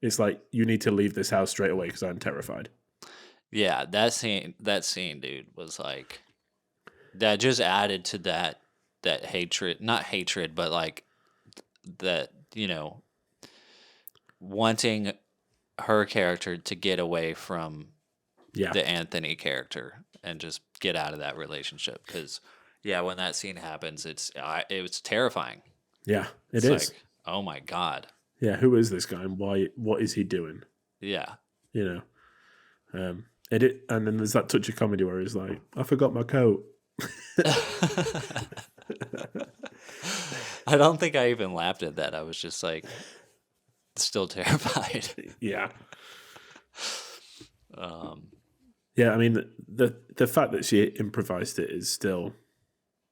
It's like, you need to leave this house straight away because I'm terrified. Yeah, that scene, dude, was like, that just added to that hatred, not hatred, but like that, wanting her character to get away from the Anthony character and just get out of that relationship. Because, when that scene happens, it was terrifying. Yeah, it's is. Like, oh my God. Yeah, who is this guy and what is he doing? Yeah. And then there's that touch of comedy where he's like, I forgot my coat. I don't think I even laughed at that. I was just like, still terrified. Yeah. Yeah, I mean, the fact that she improvised it is still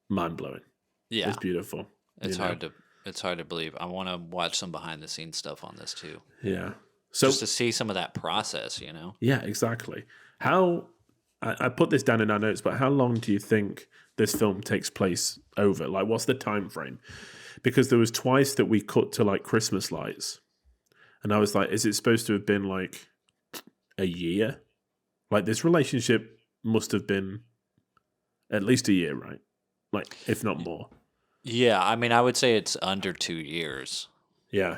mind-blowing. Yeah. It's beautiful. It's hard to believe. I want to watch some behind-the-scenes stuff on this, too. Yeah. So, just to see some of that process, Yeah, exactly. I put this down in our notes, but how long do you think this film takes place over? Like, what's the time frame? Because there was twice that we cut to, like, Christmas lights. And I was like, is it supposed to have been, like, a year? Like, this relationship must have been at least a year, right? Like, if not more. Yeah, I mean, I would say it's under 2 years, Yeah.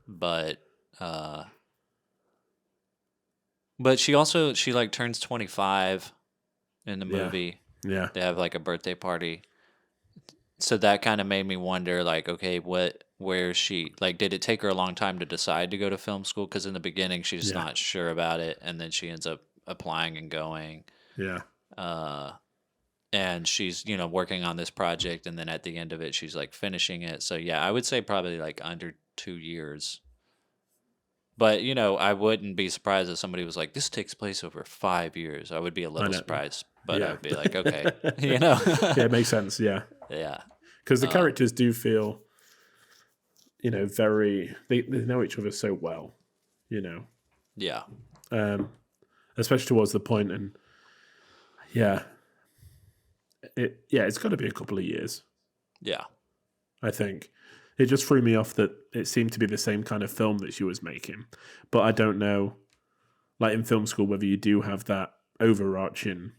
but she like turns 25 in the Yeah. movie. Yeah. They have like a birthday party. So that kind of made me wonder, like, okay, where is she? Like, did it take her a long time to decide to go to film school? Because in the beginning, she's Yeah. not sure about it, and then she ends up applying and going. Yeah. And she's, working on this project, and then at the end of it, she's like finishing it. So yeah, I would say probably like under 2 years. But, I wouldn't be surprised if somebody was like, this takes place over 5 years. I would be a little surprised, but Yeah. I'd be like, okay, Yeah, it makes sense. Yeah. Yeah. Because the characters do feel, very, they know each other so well, Yeah. Especially towards the point. And yeah, it's got to be a couple of years, Yeah. I think. It just threw me off that it seemed to be the same kind of film that she was making. But I don't know, like in film school, whether you do have that overarching,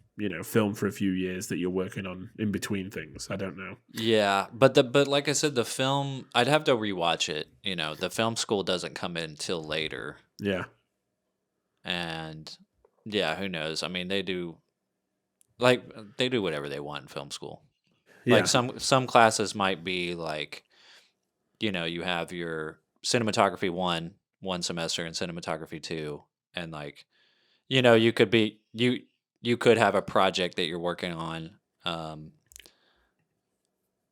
film for a few years that you're working on in between things. I don't know. Yeah, but like I said, the film, I'd have to rewatch it. The film school doesn't come in till later. Yeah. And yeah, who knows? I mean, they do whatever they want in film school. Yeah. Like some classes might be like, you have your cinematography one semester and cinematography 2, and like, you could have a project that you're working on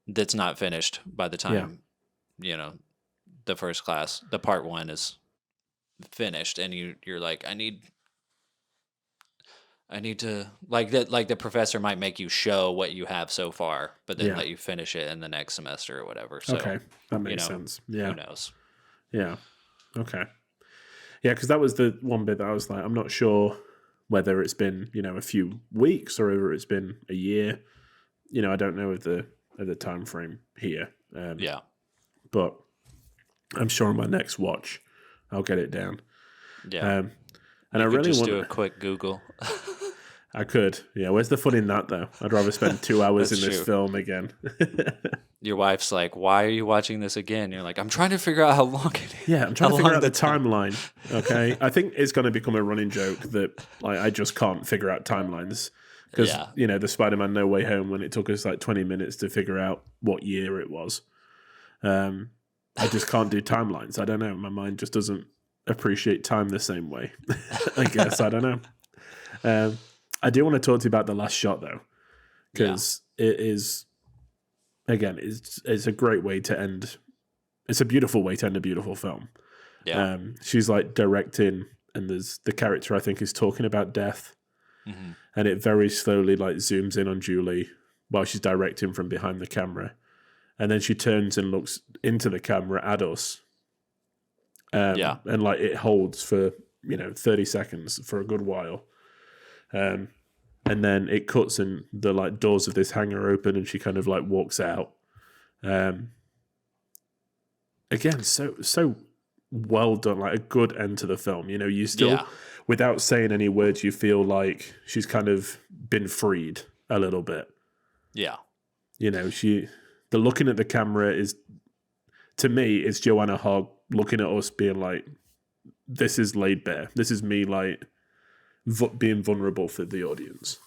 that's not finished by the time the first class, the part 1 is finished, and you're like, I need to, like that, like the professor might make you show what you have so far, but then let you finish it in the next semester or whatever. So, okay, that makes sense. Yeah. Who knows? Yeah. Okay. Yeah, because that was the one bit that I was like, I'm not sure whether it's been, a few weeks or whether it's been a year. I don't know of the time frame here. Yeah. But I'm sure on my next watch, I'll get it down. Yeah. And I You could really just want do a quick Google. I could. Yeah. Where's the fun in that, though? I'd rather spend 2 hours in That's this true. film again. Your wife's like, "Why are you watching this again?" You're like, "I'm trying to figure out how long it is." Yeah, I'm trying to How figure long out the time- timeline. Okay. I think it's going to become a running joke that like I just can't figure out timelines. Because, Yeah. the Spider-Man No Way Home, when it took us like 20 minutes to figure out what year it was, I just can't do timelines. I don't know. My mind just doesn't appreciate time the same way. I guess. I don't know. I do want to talk to you about the last shot, though, because it is, again, it's a great way to end. It's a beautiful way to end a beautiful film. Yeah. She's like directing, and there's the character I think is talking about death. Mhm. And it very slowly like zooms in on Julie while she's directing from behind the camera. And then she turns and looks into the camera at us. And like it holds for, 30 seconds for a good while. And then it cuts and the like doors of this hangar open and she kind of like walks out. Again, so well done, like a good end to the film. You still, without saying any words, you feel like she's kind of been freed a little bit. Yeah. The looking at the camera is, to me, it's Joanna Hogg looking at us being like, this is laid bare. This is me like being vulnerable for the audience.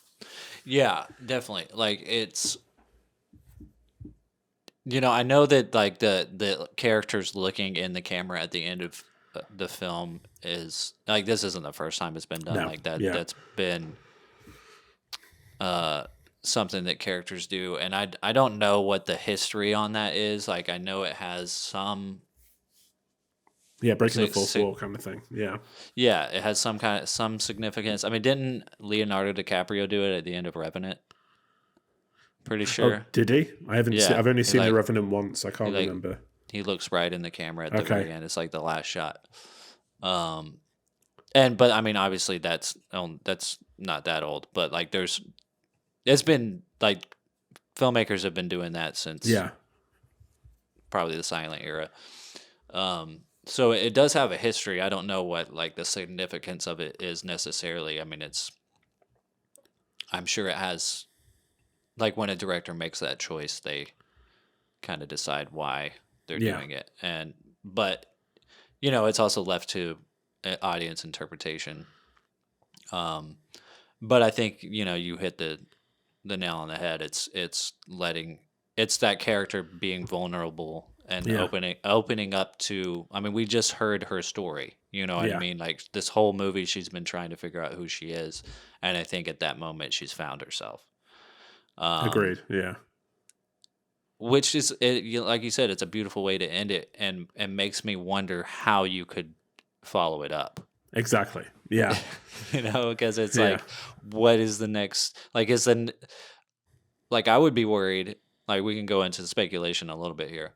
Yeah, definitely. Like it's, I know that like the characters looking in the camera at the end of the film is like, this isn't the first time it's been done like that. Yeah. That's been something that characters do, and I don't know what the history on that is. Like I know it has some. Yeah, breaking the fourth wall kind of thing. Yeah. Yeah, it has some significance. I mean, didn't Leonardo DiCaprio do it at the end of Revenant? Pretty sure. Oh, did he? I haven't. Yeah, I've only seen like- The Revenant once. I can't he, like, remember. He looks right in the camera at the Okay. very end. It's like the last shot. But I mean, obviously that's not that old. But like, it's been like filmmakers have been doing that since probably the silent era. So it does have a history. I don't know what like the significance of it is necessarily. I mean, it's I'm sure it has, like when a director makes that choice, they kind of decide why they're doing it. But it's also left to audience interpretation. But I think, you hit the nail on the head. It's that character being vulnerable and opening up to, I mean, we just heard her story, you know what I mean? Like this whole movie, she's been trying to figure out who she is. And I think at that moment she's found herself. Agreed. Yeah. Which is, like you said, it's a beautiful way to end it, and makes me wonder how you could follow it up. Exactly. Yeah. Because it's like, what is the next? Like, I would be worried. Like, we can go into speculation a little bit here.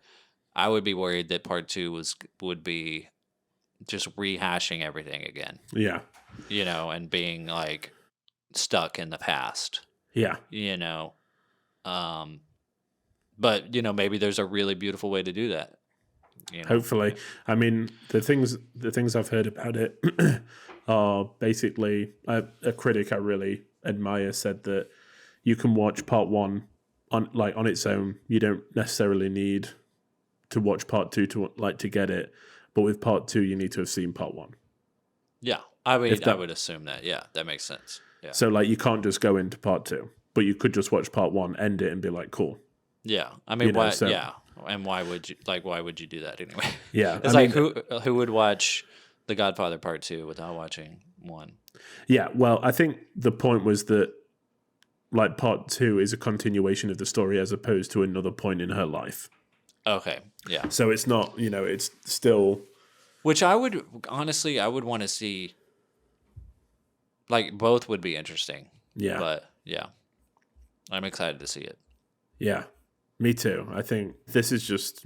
I would be worried that part 2 would be just rehashing everything again. Yeah. And being like stuck in the past. Yeah. But maybe there's a really beautiful way to do that. Hopefully. I mean, the things I've heard about it are basically a critic I really admire said that you can watch part 1 on its own. You don't necessarily need to watch part 2 to get it, but with part 2 you need to have seen part 1. Yeah, I would assume that. Yeah, that makes sense. Yeah. So like you can't just go into part 2, but you could just watch part 1, end it, and be like, cool. Yeah, I mean, yeah, and why would you do that anyway? Yeah, it's like who would watch The Godfather Part 2 without watching 1? Yeah, well, I think the point was that like part 2 is a continuation of the story as opposed to another point in her life. Okay, yeah. So it's not, it's still. Which I would want to see. Like both would be interesting. Yeah. But yeah, I'm excited to see it. Yeah. Me too. I think this is just,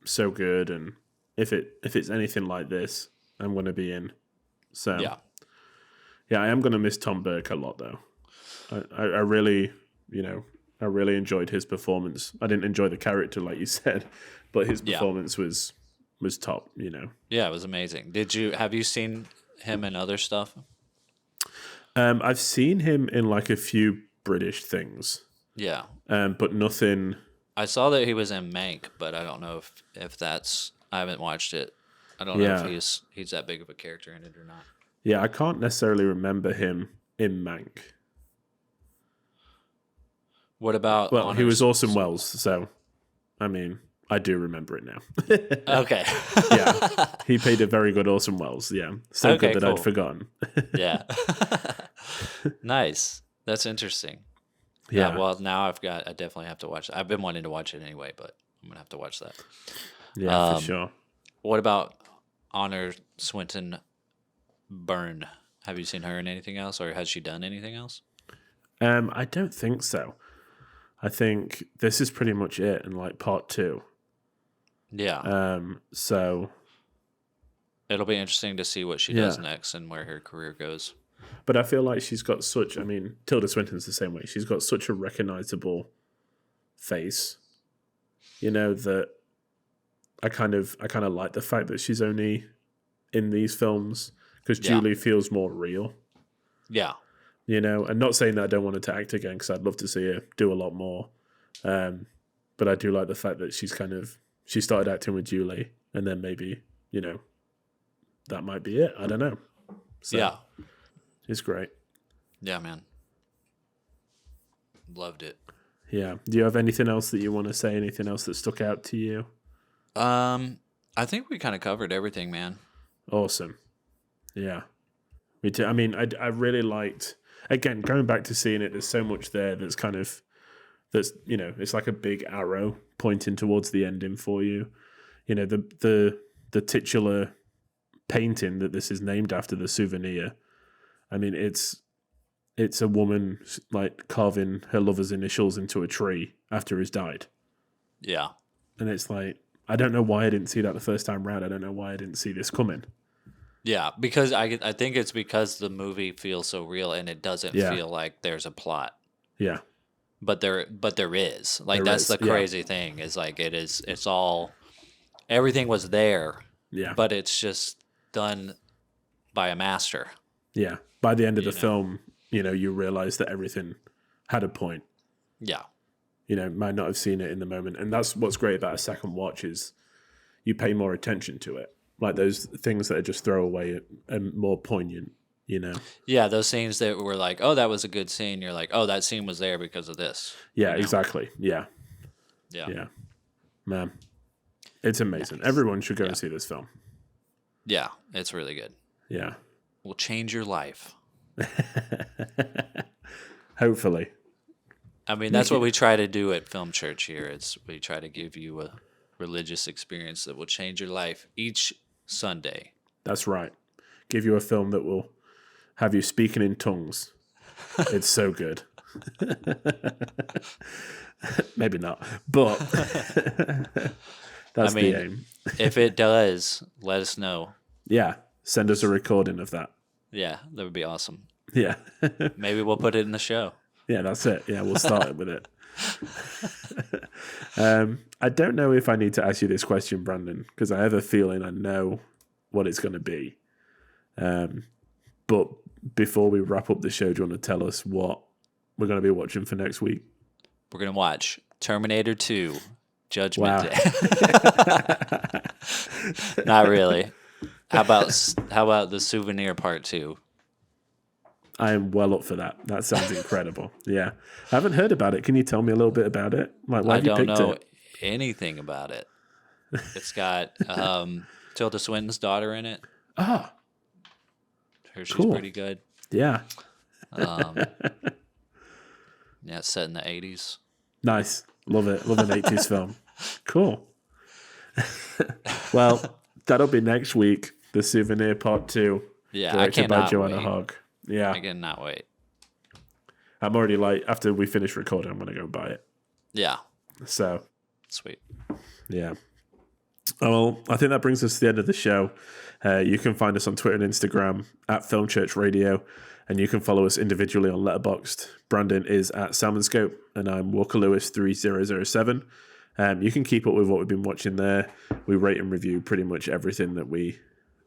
so good, and if it's anything like this, I'm going to be in. So yeah, I am going to miss Tom Burke a lot though. I really, I really enjoyed his performance. I didn't enjoy the character like you said, but his performance was top. Yeah, it was amazing. Have you seen him in other stuff? I've seen him in like a few British things. Yeah. But nothing. I saw that he was in Mank, but I don't know if that's. I haven't watched it. I don't know if he's that big of a character in it or not. Yeah, I can't necessarily remember him in Mank. What about? Well, he was Orson Welles, so I mean, I do remember it now. Okay. Yeah, he played a very good Orson Welles. Yeah, so good that I'd forgotten. Yeah. Nice. That's interesting. Yeah. Well, now I definitely have to watch it. I've been wanting to watch it anyway, but I'm gonna have to watch that. Yeah, for sure. What about Honor Swinton Byrne? Have you seen her in anything else, or has she done anything else? I don't think so. I think this is pretty much it in like part 2. Yeah. So it'll be interesting to see what she does next and where her career goes. But I feel like she's got Tilda Swinton's the same way. She's got such a recognizable face, that I kind of like the fact that she's only in these films because Julie feels more real. Yeah. And not saying that I don't want her to act again because I'd love to see her do a lot more. But I do like the fact that she started acting with Julie and then maybe, that might be it. I don't know. So, yeah. It's great. Yeah, man. Loved it. Yeah. Do you have anything else that you want to say? Anything else that stuck out to you? I think we kind of covered everything, man. Awesome. Yeah. Me too. I mean, I really liked, again, going back to seeing it, there's so much there that's it's like a big arrow pointing towards the ending for you. The titular painting that this is named after, the Souvenir. I mean, it's a woman like carving her lover's initials into a tree after he's died. Yeah. And it's like, I don't know why I didn't see that the first time round. I don't know why I didn't see this coming. Yeah, because I think it's because the movie feels so real and it doesn't feel like there's a plot. Yeah. But there is. Like that's the crazy thing is like it's all everything was there. Yeah. But it's just done by a master. Yeah. By the end of the film, you realize that everything had a point. Yeah. Might not have seen it in the moment. And that's what's great about a second watch is you pay more attention to it. Like those things that are just throwaway and more poignant, Yeah, those scenes that were like, oh, that was a good scene. You're like, oh, that scene was there because of this. Yeah, exactly. Yeah. Man, it's amazing. Nice. Everyone should go and see this film. Yeah, it's really good. Yeah. Will change your life. Hopefully. I mean, that's what we try to do at Film Church here. We try to give you a religious experience that will change your life each Sunday. That's right. Give you a film that will have you speaking in tongues. It's so good. Maybe not, but that's the aim. If it does, let us know. Yeah, send us a recording of that. Yeah, that would be awesome. Yeah. Maybe we'll put it in the show. Yeah, that's it. Yeah, we'll start it with it. I don't know if I need to ask you this question, Brandon, because I have a feeling I know what it's going to be. But before we wrap up the show, do you want to tell us what we're going to be watching for next week? We're going to watch Terminator 2, Judgment Day. Not really. How about the Souvenir Part 2? I am well up for that. That sounds incredible. Yeah. I haven't heard about it. Can you tell me a little bit about it? Like, why have you picked it? I don't know anything about it. It's got Tilda Swinton's daughter in it. Oh. She's pretty good. Yeah. Yeah, it's set in the 80s. Nice. Love it. Love an 80s film. Cool. Well, that'll be next week. The Souvenir Part 2. Yeah, directed by Joanna Hogg. Yeah. I cannot wait. I'm already after we finish recording, I'm going to go buy it. Yeah. So. Sweet. Yeah. Well, I think that brings us to the end of the show. You can find us on Twitter and Instagram at Film Church Radio, and you can follow us individually on Letterboxd. Brandon is at Salmonscope, and I'm Walker Lewis 3007. You can keep up with what we've been watching there. We rate and review pretty much everything that we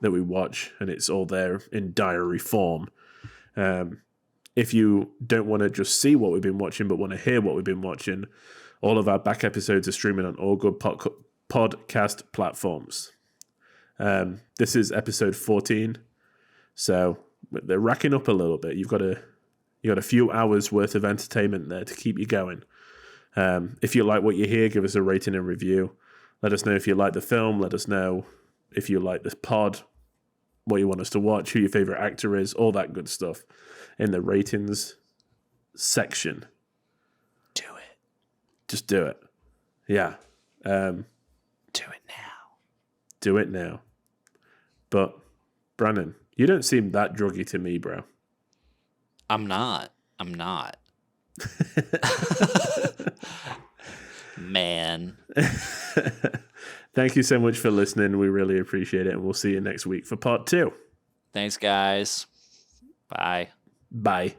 watch, and it's all there in diary form. If you don't want to just see what we've been watching, but want to hear what we've been watching, all of our back episodes are streaming on all good podcast platforms. This is episode 14, so they're racking up a little bit. You got a few hours worth of entertainment there to keep you going. If you like what you hear, give us a rating and review. Let us know if you like the film. Let us know if you like this pod, what you want us to watch, who your favorite actor is, all that good stuff in the ratings section. Do it. Just do it. Yeah. Do it now. Do it now. But, Brandon, you don't seem that druggy to me, bro. I'm not. Man. Thank you so much for listening. We really appreciate it. And we'll see you next week for part 2. Thanks, guys. Bye. Bye.